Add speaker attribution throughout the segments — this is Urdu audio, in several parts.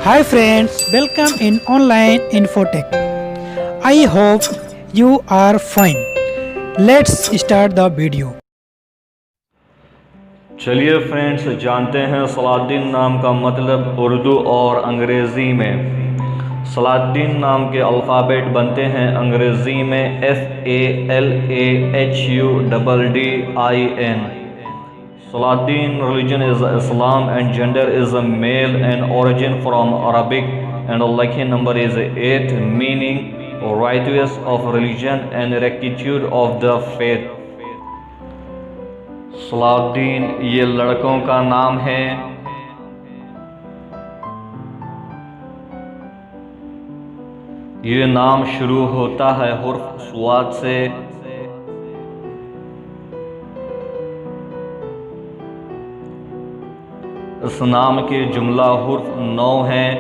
Speaker 1: Hi friends, welcome in online Infotech. I hope you are fine. Let's start the video.
Speaker 2: چلیے فرینڈس جانتے ہیں صلاح الدین نام کا مطلب اردو اور انگریزی میں۔ صلاح الدین نام کے الفابیٹ بنتے ہیں انگریزی میں SALAHUDDIN۔ صلاح الدین religion is Islam and gender is a male and origin from Arabic and lucky number is 8 meaning righteous of religion and rectitude of the faith۔ صلاح الدین یہ لڑکوں کا نام ہے۔ یہ نام شروع ہوتا ہے حرف صاد سے۔ اس نام کے جملہ حرف 9 ہیں۔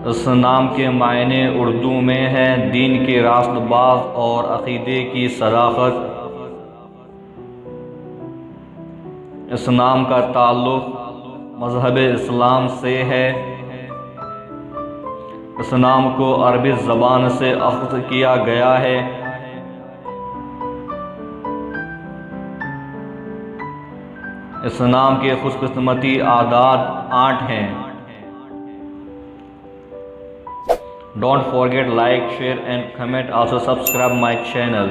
Speaker 2: اس نام کے معنی اردو میں ہیں دین کے راست باز اور عقیدے کی صداقت۔ اس نام کا تعلق مذہب اسلام سے ہے۔ اس نام کو عربی زبان سے اخذ کیا گیا ہے۔ اس نام کے خوش قسمتی اعداد 8 ہیں۔ Don't forget like, share and comment. Also subscribe my channel.